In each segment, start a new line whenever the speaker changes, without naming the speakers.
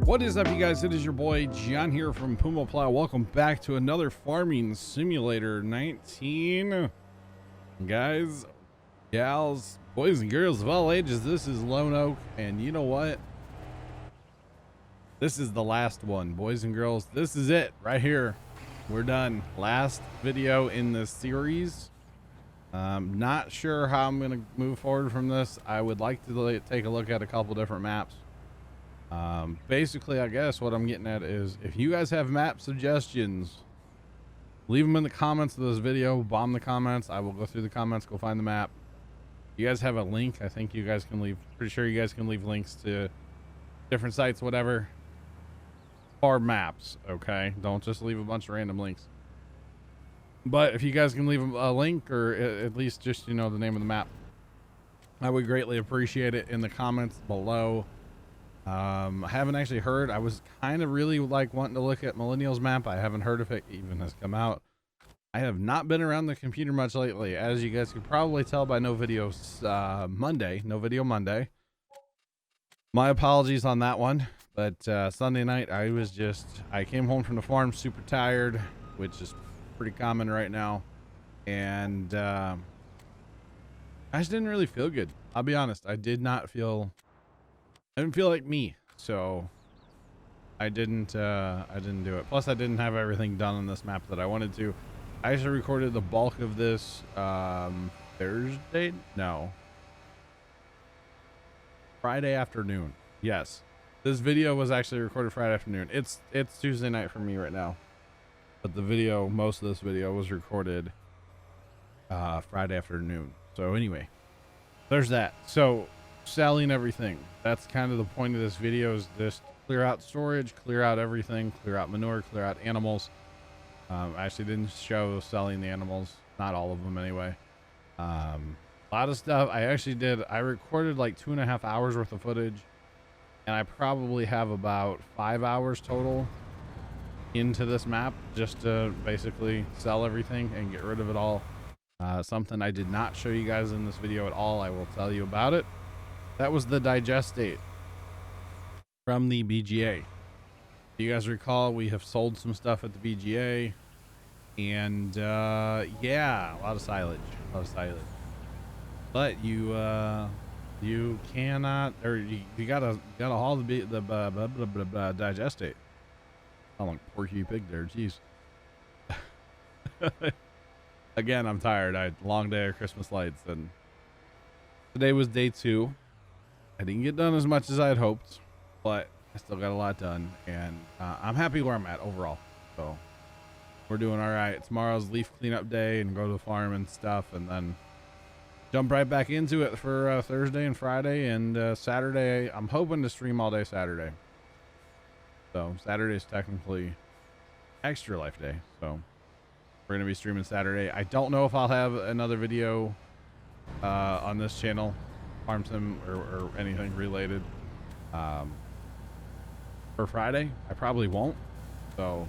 What is up, you guys? It is your boy John here from Puma Plow. Welcome back to another farming simulator 19. Guys, gals, boys and girls of all ages, this is Lone Oak, and you know what? This is the last one, boys and girls. This is it right here. We're done. Last video in this series. Not sure how I'm gonna move forward from this. I would like to take a look at a couple different maps. Basically, I guess what I'm getting at is if you guys have map suggestions, leave them in the comments of this video. Bomb the comments. I will go through the comments, go find the map. You guys have a link. I think you guys can leave, pretty sure you guys can leave links to different sites, whatever, or maps. Okay, don't just leave a bunch of random links. But if you guys can leave a link, or at least just, you know, the name of the map, I would greatly appreciate it in the comments below. I haven't actually heard. I was kind of really like wanting to look at Millennial's map. I haven't heard if it even has come out. I have not been around the computer much lately, as you guys could probably tell by no videos Monday. No video Monday. My apologies on that one. But Sunday night I came home from the farm super tired, which is pretty common right now, and I just didn't really feel good. I'll be honest. I didn't feel like me, so I didn't do it. Plus, I didn't have everything done on this map that I wanted to. I actually recorded the bulk of this Thursday? No, Friday afternoon. Yes, this video was actually recorded Friday afternoon. It's Tuesday night for me right now, but the video, most of this video was recorded Friday afternoon. So anyway, there's that. So selling everything, that's kind of the point of this video, is just clear out storage, clear out everything, clear out manure, clear out animals. I actually didn't show selling the animals, not all of them anyway. A lot of stuff I recorded like 2.5 hours worth of footage, and I probably have about 5 hours total into this map just to basically sell everything and get rid of it all. Something I did not show you guys in this video at all. I will tell you about it. That was the digestate from the BGA. You guys recall, we have sold some stuff at the BGA, and yeah, a lot of silage, but you cannot, or you gotta haul the digestate. I'm like Porky Pig there, jeez. Again, I'm tired. I had a long day of Christmas lights, and today was day 2. I didn't get done as much as I had hoped, but I still got a lot done, and I'm happy where I'm at overall. So we're doing all right. Tomorrow's leaf cleanup day, and go to the farm and stuff, and then jump right back into it for Thursday and Friday, and Saturday. I'm hoping to stream all day Saturday. So Saturday is technically extra life day, so we're gonna be streaming Saturday. I don't know if I'll have another video on this channel, farm sim or anything related, for Friday. I probably won't, so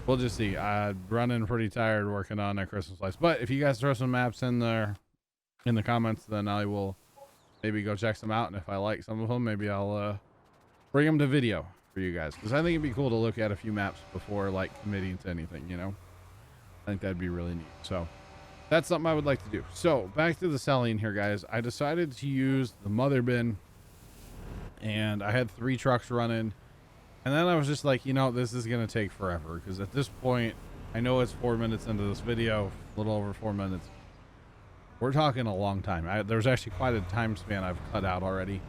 we'll just see. I'm running pretty tired working on that Christmas lights, but if you guys throw some maps in there in the comments, then I will maybe go check some out, and if I like some of them, maybe I'll bring them to video for you guys, because I think it'd be cool to look at a few maps before like committing to anything, you know. I think that'd be really neat. So that's something I would like to do. So back to the selling here, guys. I decided to use the mother bin, and I had 3 trucks running, and then I was just like, you know, this is going to take forever, because at this point, I know it's 4 minutes into this video, a little over 4 minutes. We're talking a long time. There's actually quite a time span I've cut out already,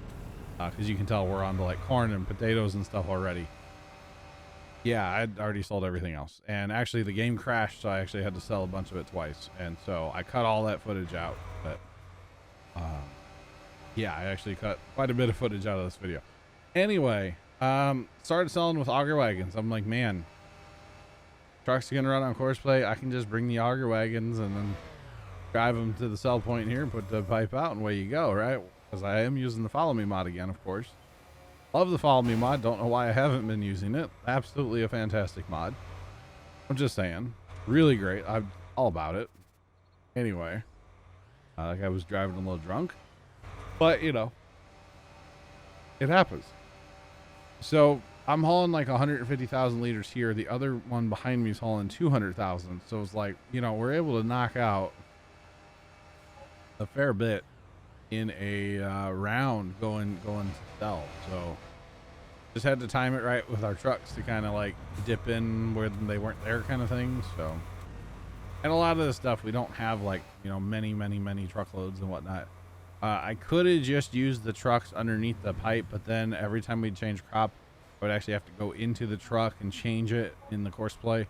because you can tell we're on to like corn and potatoes and stuff already. Yeah, I'd already sold everything else, and actually the game crashed, so I actually had to sell a bunch of it twice, and so I cut all that footage out. But yeah, I actually cut quite a bit of footage out of this video. Anyway, started selling with auger wagons. I'm like, man, trucks are gonna run on course play. I can just bring the auger wagons and then drive them to the sell point here and put the pipe out, and away you go, right? Because I am using the follow me mod again, of course. Love the follow me mod. Don't know why I haven't been using it. Absolutely a fantastic mod. I'm just saying, really great. I'm all about it. Anyway, like I was driving a little drunk, but you know, it happens. So I'm hauling like 150,000 liters here. The other one behind me is hauling 200,000. So it's like, you know, we're able to knock out a fair bit in a round going to sell. So just had to time it right with our trucks to kind of like dip in where they weren't there kind of thing. So, and a lot of this stuff we don't have like, you know, many truckloads and whatnot. I could have just used the trucks underneath the pipe, but then every time we'd change crop, I would actually have to go into the truck and change it in the course play.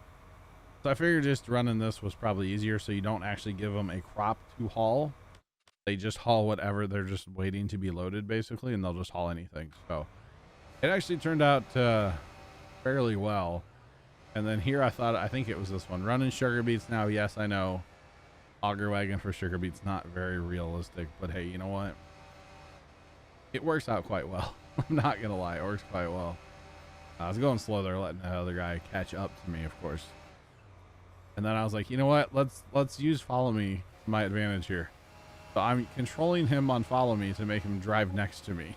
So I figured just running this was probably easier, so you don't actually give them a crop to haul. They just haul whatever. They're just waiting to be loaded basically, and they'll just haul anything. So it actually turned out fairly well. And then here I think it was this one. Running sugar beets now. Yes, I know. Auger wagon for sugar beets, not very realistic, but hey, you know what? It works out quite well. I'm not gonna lie, it works quite well. I was going slow there, letting the other guy catch up to me, of course. And then I was like, you know what? Let's use follow me to my advantage here. So I'm controlling him on follow me to make him drive next to me.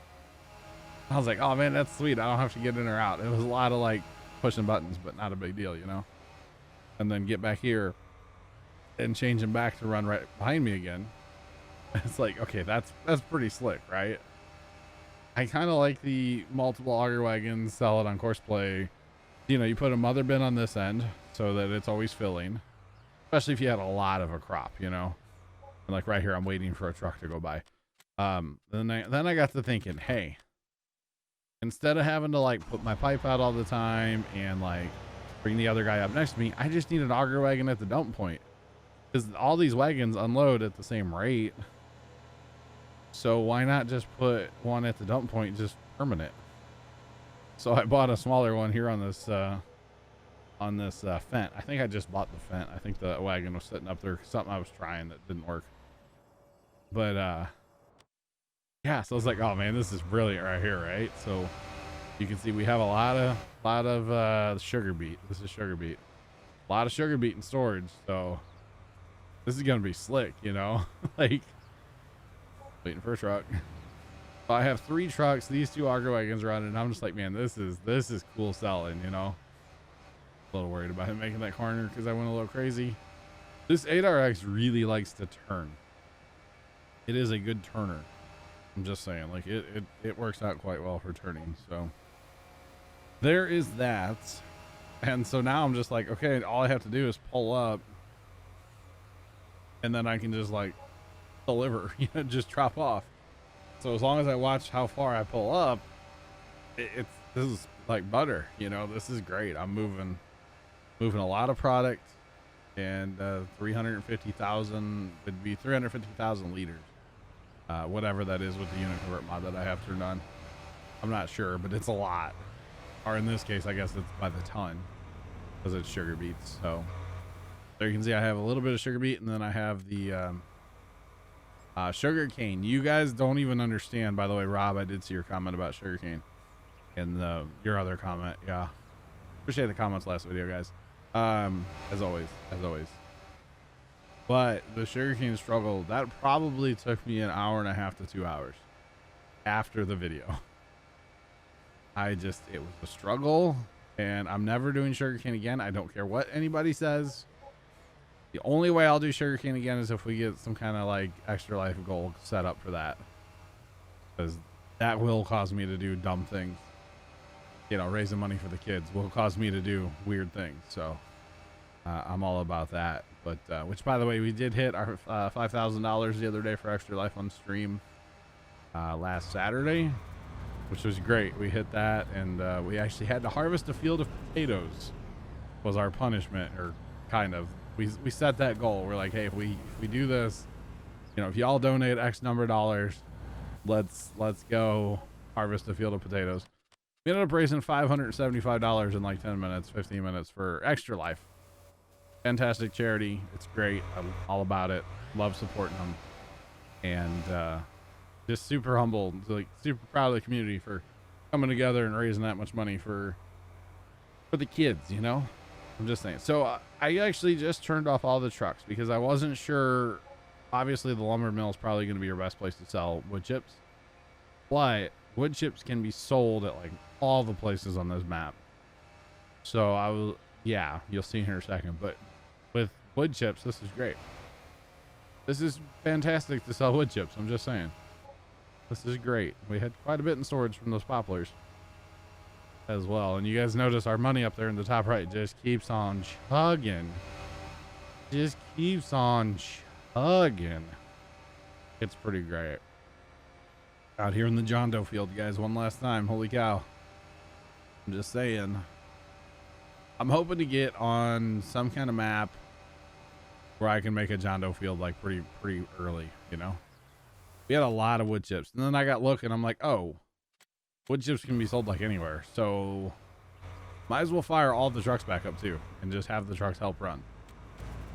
I was like, oh man, that's sweet. I don't have to get in or out. It was a lot of like pushing buttons, but not a big deal, you know? And then get back here and change him back to run right behind me again. It's like, okay, that's pretty slick, right? I kind of like the multiple auger wagons, sell it on course play. You know, you put a mother bin on this end so that it's always filling, especially if you had a lot of a crop, you know. And like right here, I'm waiting for a truck to go by. Then I got to thinking, hey, instead of having to like put my pipe out all the time and like bring the other guy up next to me, I just need an auger wagon at the dump point. Because all these wagons unload at the same rate. So why not just put one at the dump point, just permanent? So I bought a smaller one here on this fent. I think I just bought the fent. I think the wagon was sitting up there. Something I was trying that didn't work. But yeah, so I was like, oh man, this is brilliant right here, right? So you can see we have a lot of sugar beet. This is sugar beet. A lot of sugar beet in storage. So this is gonna be slick, you know. Like waiting for a truck. So I have 3 trucks, these 2 auger wagons running, and I'm just like, man, this is cool selling, you know. A little worried about him making that corner because I went a little crazy. This 8RX really likes to turn. It is a good turner. I'm just saying, like it works out quite well for turning. So there is that. And so now I'm just like, okay, all I have to do is pull up. And then I can just like deliver, you know, just drop off. So as long as I watch how far I pull up, this is like butter, you know. This is great. I'm moving a lot of product, and 350,000 would be 350,000 liters, whatever that is with the unit convert mod that I have turned on. I'm not sure, but it's a lot. Or in this case, I guess it's by the ton because it's sugar beets. So there you can see I have a little bit of sugar beet, and then I have the sugar cane. You guys don't even understand. By the way, Rob, I did see your comment about sugar cane and your other comment. Yeah, appreciate the comments last video, guys. As always. But the sugar cane struggle, that probably took me an hour and a half to 2 hours after the video. It was a struggle, and I'm never doing sugar cane again. I don't care what anybody says. The only way I'll do sugarcane again is if we get some kind of like extra life goal set up for that, because that will cause me to do dumb things. You know, raising money for the kids will cause me to do weird things. So I'm all about that. But which, by the way, we did hit our $5,000 the other day for extra life on stream last Saturday, which was great. We hit that, and we actually had to harvest a field of potatoes. Was our punishment, or kind of. We set that goal. We're like, hey, if we do this, you know, if y'all donate X number of dollars, let's go harvest a field of potatoes. We ended up raising $575 in like 10 minutes, 15 minutes for Extra Life. Fantastic charity. It's great. I'm all about it. Love supporting them. And just super humbled, like super proud of the community for coming together and raising that much money for the kids, you know? I'm just saying. So I actually just turned off all the trucks because I wasn't sure. Obviously, the lumber mill is probably going to be your best place to sell wood chips. But wood chips can be sold at like all the places on this map. So I will, yeah, you'll see here in a second. But with wood chips, this is great. This is fantastic to sell wood chips. I'm just saying. This is great. We had quite a bit in storage from those poplars as well. And you guys notice our money up there in the top right just keeps on chugging. Just keeps on chugging. It's pretty great. Out here in the John Doe field, guys, one last time. Holy cow. I'm just saying. I'm hoping to get on some kind of map where I can make a John Doe field like pretty early, you know? We had a lot of wood chips. And then I got looking, I'm like, oh, wood chips can be sold like anywhere. So might as well fire all the trucks back up too and just have the trucks help run.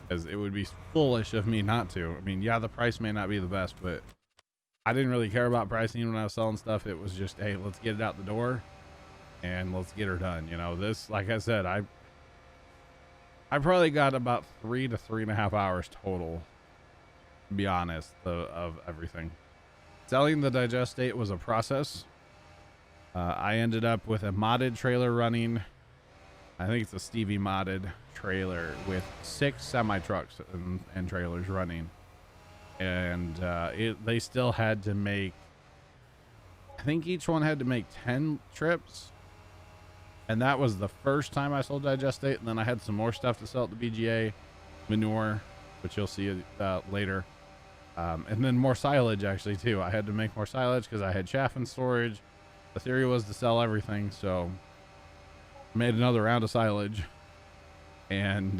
Because it would be foolish of me not to. I mean, yeah, the price may not be the best, but I didn't really care about pricing when I was selling stuff. It was just, hey, let's get it out the door and let's get her done. You know, this, like I said, I probably got about 3 to 3.5 hours total, to be honest, of everything. Selling the digest state was a process. I ended up with a modded trailer running. I think it's a Stevie modded trailer with 6 semi trucks and trailers running. And they still had to make, I think each one had to make 10 trips. And that was the first time I sold digestate. And then I had some more stuff to sell at the BGA, manure, which you'll see later. And then more silage actually too. I had to make more silage because I had chaff in storage. The theory was to sell everything. So made another round of silage and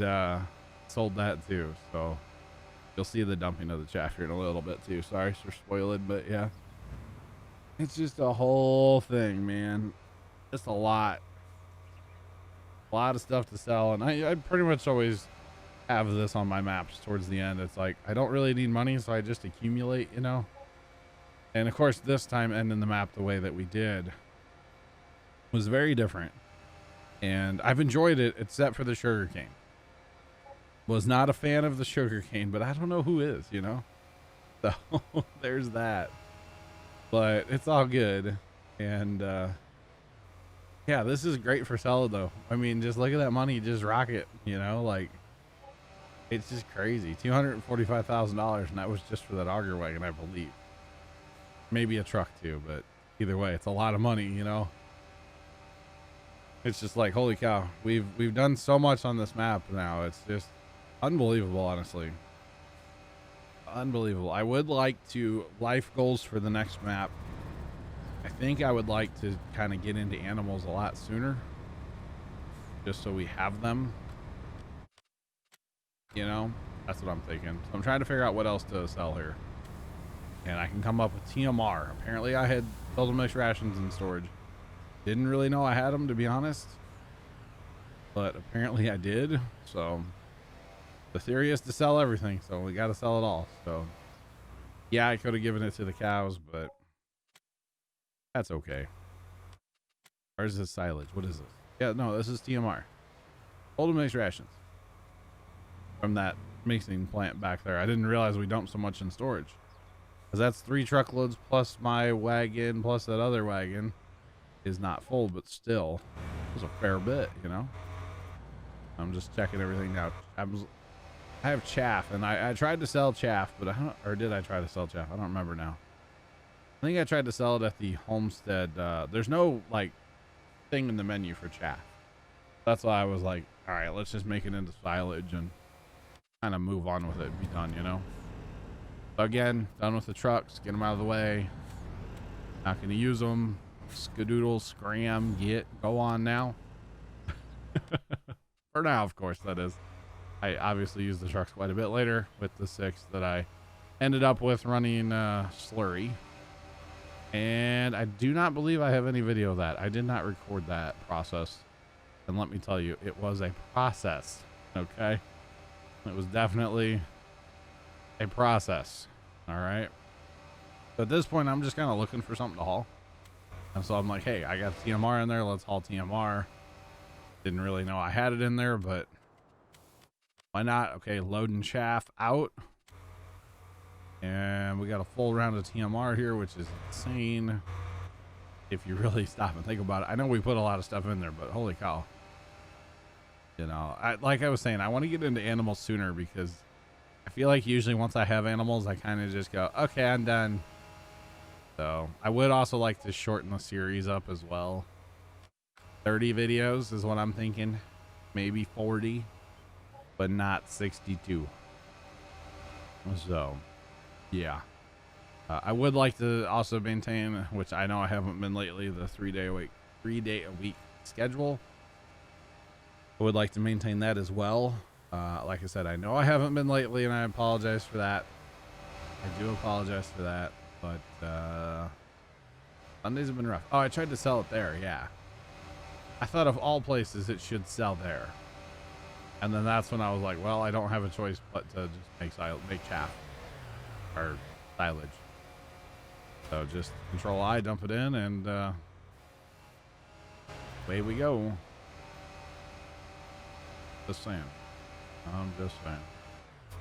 sold that too. So you'll see the dumping of the chaff here in a little bit too. Sorry for spoiling, but yeah, it's just a whole thing, man. Just a lot of stuff to sell. And I pretty much always have this on my maps towards the end. It's like, I don't really need money, so I just accumulate, you know? And of course, this time ending the map the way that we did was very different. And I've enjoyed it, except for the sugarcane. Was not a fan of the sugarcane, but I don't know who is, you know? So there's that. But it's all good. And yeah, this is great for selling though. I mean, just look at that money, just rock it, you know? Like, it's just crazy. $245,000, and that was just for that auger wagon, I believe. Maybe a truck too, but either way, it's a lot of money, you know? It's just like, holy cow, we've done so much on this map now. It's just unbelievable, honestly. Unbelievable. I would like to, life goals for the next map. I think I would like to kind of get into animals a lot sooner, just so we have them. You know, that's what I'm thinking. So I'm trying to figure out what else to sell here. And I can come up with TMR. Apparently I had total mixed rations in storage. Didn't really know I had them, to be honest. But apparently I did. So the theory is to sell everything. So we got to sell it all. So yeah, I could have given it to the cows, but that's okay. Or is this silage? What is this? Yeah, no, this is TMR. Total mixed rations. From that mixing plant back there. I didn't realize we dumped so much in storage. Because that's 3 truckloads plus my wagon plus that other wagon is not full, but still it was a fair bit, you know? I'm just checking everything out. I have chaff, and I tried to sell chaff, but or did I try to sell chaff? I don't remember now. I think I tried to sell it at the homestead. There's no like thing in the menu for chaff. That's why I was like, all right, let's just make it into silage and kind of move on with it and be done, you know? So again, done with the trucks, get them out of the way. Not going to use them. Skadoodle, scram, go on now. For now, of course, that is. I obviously use the trucks quite a bit later with the 6 that I ended up with running slurry. And I do not believe I have any video of that. I did not record that process. And let me tell you, it was a process, okay? It was definitely a process. All right. So at this point, I'm just kind of looking for something to haul. And so I'm like, hey, I got TMR in there. Let's haul TMR. Didn't really know I had it in there, but why not? Okay, loading chaff out. And we got a full round of TMR here, which is insane. if you really stop and think about it. I know we put a lot of stuff in there, but holy cow. You know, like I was saying, I want to get into animals sooner because I feel like usually once I have animals, I kind of just go, okay, I'm done. So I would also like to shorten the series up as well. 30 videos is what I'm thinking. Maybe 40, but not 62. So, yeah. I would like to also maintain, which I know I haven't been lately, the 3 day a week schedule. I would like to maintain that as well. Like I said, I know I haven't been lately, and I apologize for that. I do apologize for that, but Sundays have been rough. Oh, I tried to sell it there. Yeah. I thought of all places it should sell there. And then that's when I was like, well, I don't have a choice but to just make chaff or silage. So just Control I, dump it in, and away we go. Just saying. I'm just saying.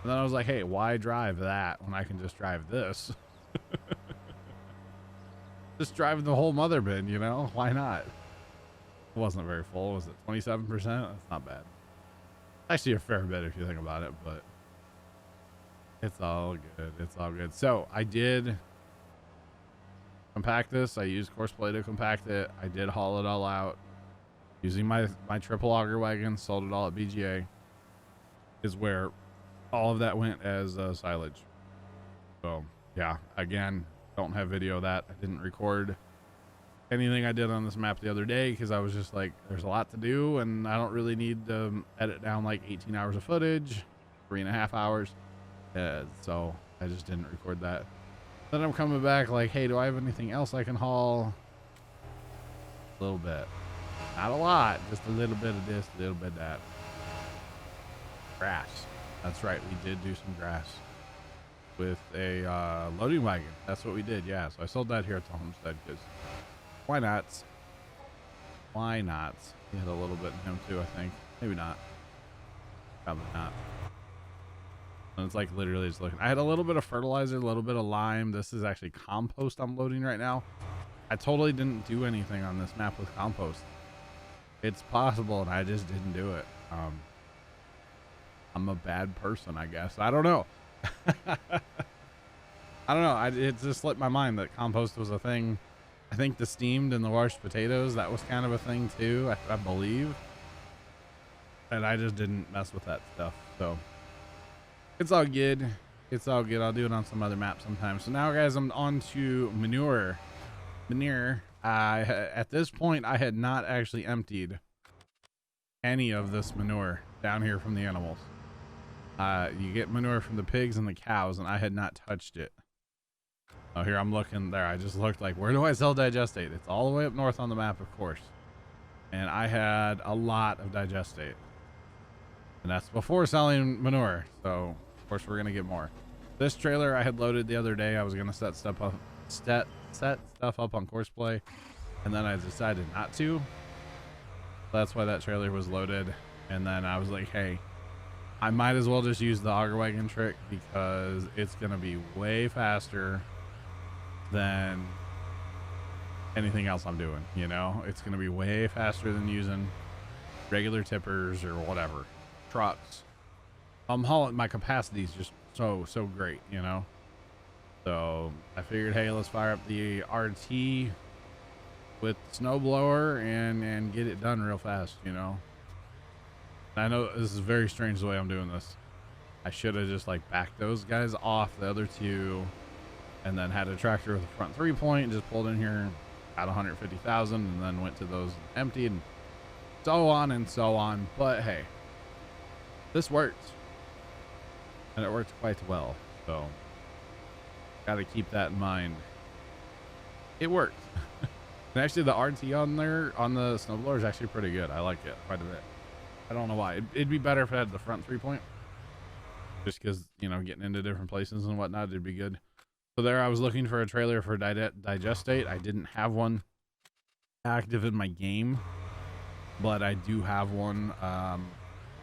And then I was like, hey, why drive that when I can just drive this? Just drive the whole mother bin, you know? Why not? It wasn't very full. Was it 27%? That's not bad. Actually a fair bit if you think about it, but it's all good. It's all good. So I did compact this. I used coarse play to compact it. I did haul it all out using my triple auger wagon. Sold it all at BGA. Is where all of that went as silage. So yeah, again, don't have video of that. I didn't record anything I did on this map the other day because I was just like, there's a lot to do and I don't really need to edit down like 18 hours of footage, 3.5 hours. So I just didn't record that. Then I'm coming back like, hey, do I have anything else I can haul? A little bit. Not a lot, just a little bit of this, a little bit of that. Grass. That's right, we did do some grass with a loading wagon. That's what we did, yeah. So I sold that here at the homestead because why not? Why not? He had a little bit in him too, I think. Maybe not. Probably not. And it's like literally just looking. I had a little bit of fertilizer, a little bit of lime. This is actually compost I'm loading right now. I totally didn't do anything on this map with compost. It's possible, and I just didn't do it. I'm a bad person, I guess. I don't know. I don't know. It just slipped my mind that compost was a thing. I think the steamed and the washed potatoes, that was kind of a thing too, I believe. And I just didn't mess with that stuff. So it's all good. It's all good. I'll do it on some other map sometime. So now, guys, I'm on to manure. At this point, I had not actually emptied any of this manure down here from the animals. You get manure from the pigs and the cows, and I had not touched it. Oh, here I'm looking there. I just looked like, where do I sell digestate? It's all the way up north on the map, of course. And I had a lot of digestate. And that's before selling manure. So, of course, we're going to get more. This trailer I had loaded the other day. I was going to set stuff up on course play. And then I decided not to. That's why that trailer was loaded. And then I was like, hey, I might as well just use the auger wagon trick because it's going to be way faster than anything else I'm doing. You know, it's going to be way faster than using regular tippers or whatever, trucks. I'm hauling, my capacity is just so great, you know. So I figured, hey, let's fire up the RT with the snowblower and get it done real fast, you know. And I know this is very strange the way I'm doing this. I should have just like backed those guys off, the other two, and then had a tractor with a front 3-point and just pulled in here at 150,000 and then went to those emptied and so on and so on. But hey, this worked, and it worked quite well. So got to keep that in mind. It worked. And actually the RT on there on the snowblower is actually pretty good. I like it quite a bit. I don't know why. It'd be better if it had the front 3-point, just because, you know, getting into different places and whatnot, it'd be good. So there, I was looking for a trailer for digestate. I didn't have one active in my game, but I do have one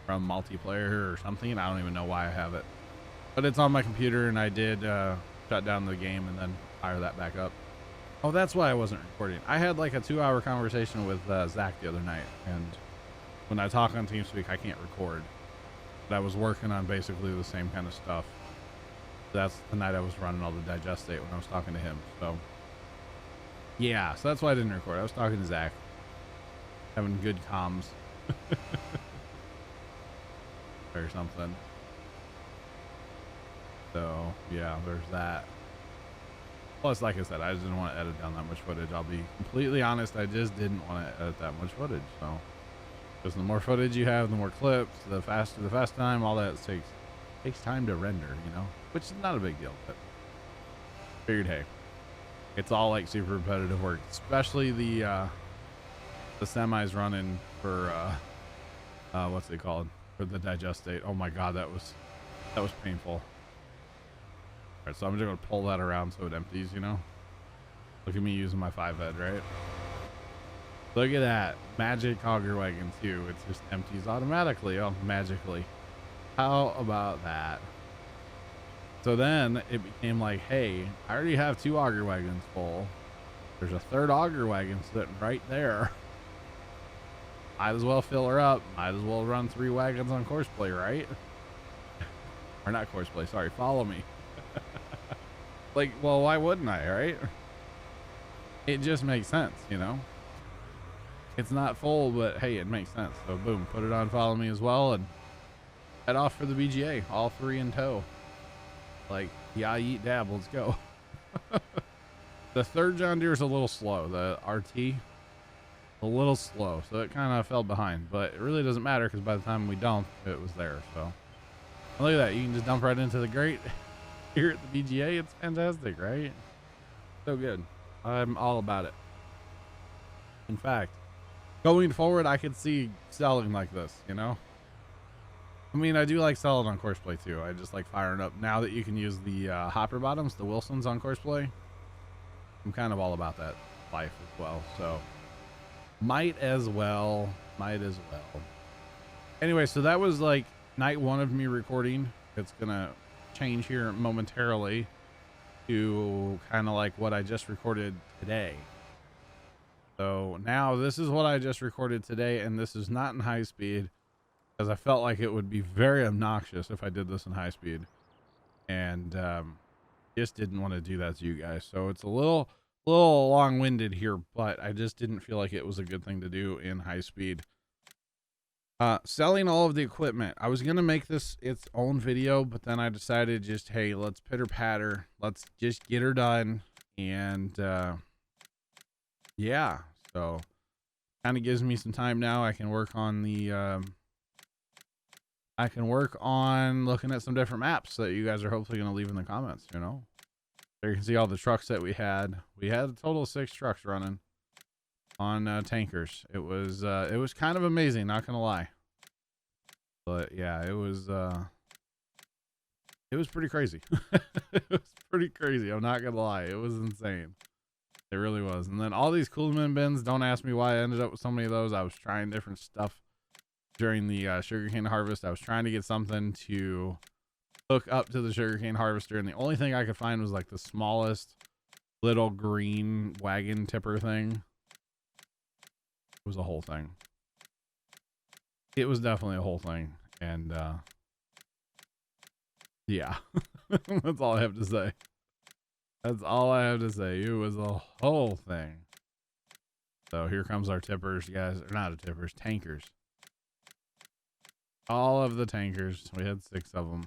from multiplayer or something. I don't even know why I have it, but it's on my computer, and I did shut down the game and then fire that back up. Oh, that's why I wasn't recording. I had like a 2-hour conversation with Zach the other night, and when I talk on TeamSpeak, I can't record. But I was working on basically the same kind of stuff. That's the night I was running all the digestate when I was talking to him. So, yeah, so that's why I didn't record. I was talking to Zach, having good comms or something. So, yeah, there's that. Plus, like I said, I just didn't want to edit down that much footage. I'll be completely honest, I just didn't want to edit that much footage. So, because the more footage you have, the more clips, the faster the fast time, all that takes time to render, you know, which is not a big deal. But figured, hey, it's all like super repetitive work, especially the semis running for what's it called, for the digestate. Oh my god, that was painful. All right, so I'm just gonna pull that around so it empties, you know. Look at me using my 5-head, right? Look at that magic auger wagon too. It just empties automatically. Oh, magically. How about that? So then it became like, hey, I already have 2 auger wagons full. There's a 3rd auger wagon sitting right there. Might as well fill her up. Might as well run 3 wagons on courseplay, right? Or not courseplay, sorry, follow me. Like, well, why wouldn't I, right? It just makes sense, you know? It's not full, but hey, it makes sense. So boom, put it on follow me as well and head off for the BGA, all 3 in tow. Like, yeah, eat dab, let's go. The 3rd John Deere is a little slow. The RT, a little slow, so it kind of fell behind, but it really doesn't matter because by the time we dumped, it was there. So look at that, you can just dump right into the grate here at the BGA. It's fantastic, right? So good. I'm all about it. In fact, going forward, I could see selling like this, you know? I mean, I do like selling on courseplay too. I just like firing up. Now that you can use the hopper bottoms, the Wilsons on courseplay, I'm kind of all about that life as well. So might as well. Anyway, so that was like night 1 of me recording. It's gonna change here momentarily to kind of like what I just recorded today. So now this is what I just recorded today, and this is not in high speed because I felt like it would be very obnoxious if I did this in high speed, and just didn't want to do that to you guys. So it's a little long-winded here, but I just didn't feel like it was a good thing to do in high speed. Selling all of the equipment. I was gonna make this its own video, but then I decided just, hey, let's pitter patter, let's just get her done. And yeah, so kind of gives me some time now. I can work on the I can work on looking at some different maps that you guys are hopefully gonna leave in the comments, you know. There you can see all the trucks that we had. We had a total of 6 trucks running on tankers. It was kind of amazing, not gonna lie. But yeah, it was pretty crazy. It was pretty crazy, I'm not gonna lie. It was insane. It really was. And then all these Coolman bins, don't ask me why I ended up with so many of those. I was trying different stuff during the sugarcane harvest. I was trying to get something to hook up to the sugarcane harvester, and the only thing I could find was like the smallest little green wagon tipper thing. It was a whole thing. It was definitely a whole thing. And yeah, that's all I have to say. That's all I have to say. It was a whole thing. So here comes our tippers, guys. Or not tippers, tankers. All of the tankers. We had 6 of them.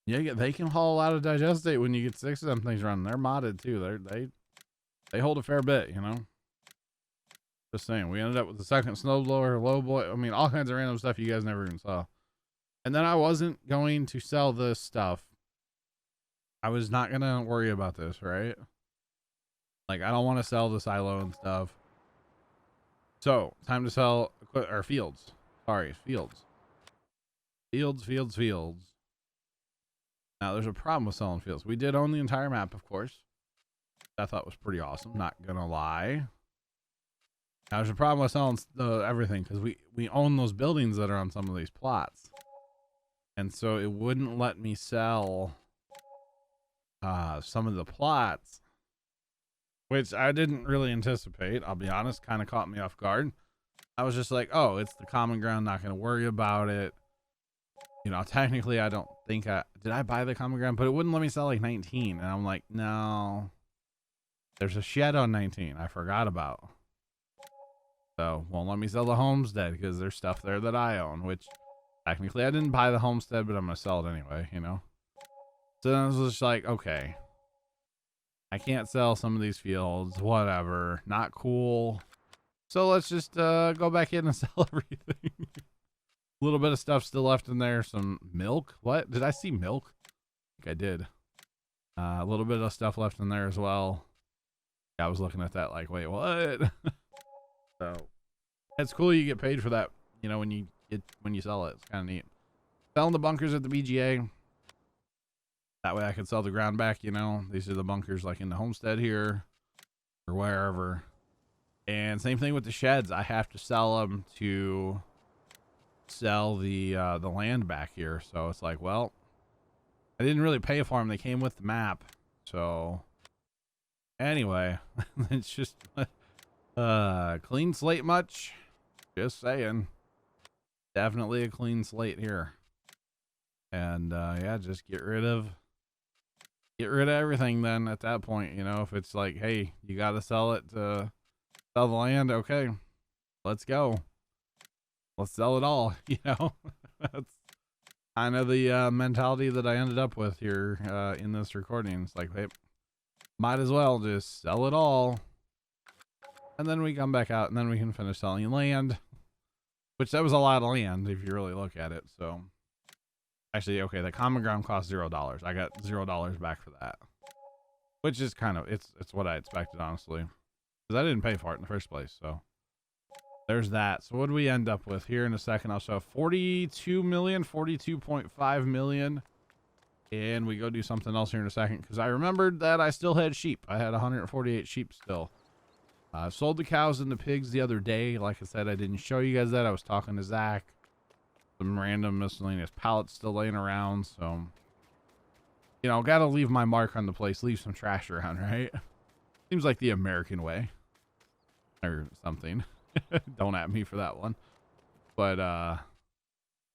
Yeah, they can haul a lot of digestate when you get 6 of them things running. They're modded too. They hold a fair bit, you know. Just saying. We ended up with the 2nd snowblower, low boy. I mean, all kinds of random stuff you guys never even saw. And then I wasn't going to sell this stuff. I was not gonna worry about this, right? Like, I don't want to sell the silo and stuff. So time to sell our fields. Sorry, fields. Fields. Now, there's a problem with selling fields. We did own the entire map, of course. I thought was pretty awesome. Not gonna lie. Now, there's a problem with selling everything because we own those buildings that are on some of these plots, and so it wouldn't let me sell some of the plots which I didn't really anticipate. I'll be honest, kind of caught me off guard. I was just like, oh, it's the common ground, not going to worry about it. You know, technically, I don't think did I buy the common ground, but it wouldn't let me sell like 19. And I'm like, no, there's a shed on 19 I forgot about. So won't let me sell the homestead because there's stuff there that I own, which technically I didn't buy the homestead, but I'm going to sell it anyway, you know? So then I was just like, okay, I can't sell some of these fields, whatever, not cool. So let's just go back in and sell everything. A little bit of stuff still left in there. Some milk. What? Did I see milk? I think I did. A little bit of stuff left in there as well. I was looking at that like, wait, what? So it's cool you get paid for that, you know, when you sell it. It's kind of neat. Selling the bunkers at the BGA. That way I could sell the ground back, you know. These are the bunkers like in the homestead here or wherever. And same thing with the sheds. I have to sell them to sell the land back here. So it's like, well, I didn't really pay for them. They came with the map. So anyway, it's just clean slate much? Just saying. Definitely a clean slate here. And yeah, just get rid of everything then at that point, you know. If it's like, hey, you got to sell it to sell the land, okay, let's go. Let's sell it all, you know. That's kind of the mentality that I ended up with here in this recording. It's like, hey, might as well just sell it all. And then we come back out and then we can finish selling land, which that was a lot of land if you really look at it. So actually, okay, the common ground cost $0. I got $0 back for that, which is kind of, it's what I expected, honestly, because I didn't pay for it in the first place. So there's that. So what do we end up with here in a second? I'll show 42 million, 42.5 million. And we go do something else here in a second, because I remembered that I still had sheep. I had 148 sheep still. I sold the cows and the pigs the other day. Like I said, I didn't show you guys that. I was talking to Zach. Some random miscellaneous pallets still laying around. So, you know, got to leave my mark on the place. Leave some trash around, right? Seems like the American way. Or something. Don't at me for that one. But,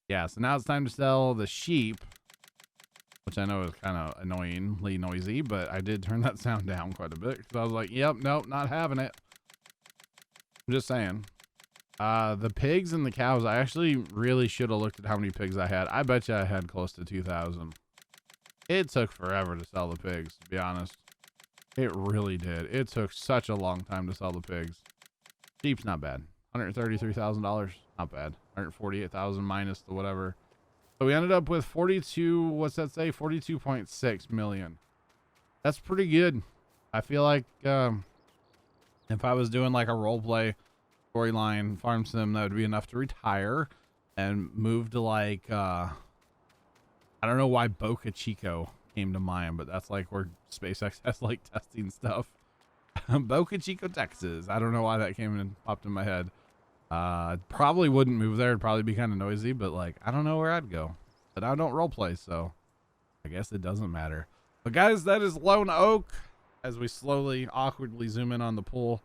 yeah. So now it's time to sell the sheep, which I know is kind of annoyingly noisy, but I did turn that sound down quite a bit. Because I was like, yep, nope, not having it. I'm just saying. The pigs and the cows, I actually really should have looked at how many pigs I had. I bet you I had close to 2,000. It took forever to sell the pigs, to be honest. It really did. It took such a long time to sell the pigs. Sheep's not bad. $133,000, not bad. 148,000 minus the whatever. So we ended up with 42, what's that say? 42.6 million. That's pretty good. I feel like if I was doing like a role play storyline farm sim, that would be enough to retire and move to like I don't know why Boca Chico came to mind, but that's like where SpaceX has like testing stuff. Boca Chico, Texas. I don't know why that came and popped in my head. Probably wouldn't move there. It'd probably be kind of noisy, but like I don't know where I'd go. But I don't role play, so I guess it doesn't matter. But guys, that is Lone Oak. As we slowly, awkwardly zoom in on the pool,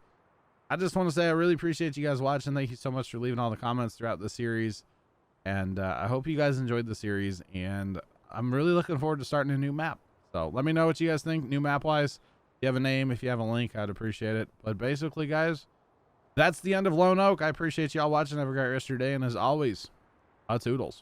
I just want to say I really appreciate you guys watching. Thank you so much for leaving all the comments throughout the series. And I hope you guys enjoyed the series. And I'm really looking forward to starting a new map. So let me know what you guys think, new map-wise. If you have a name, if you have a link, I'd appreciate it. But basically, guys, that's the end of Lone Oak. I appreciate y'all watching. Have a great rest of your day. And as always, toodles.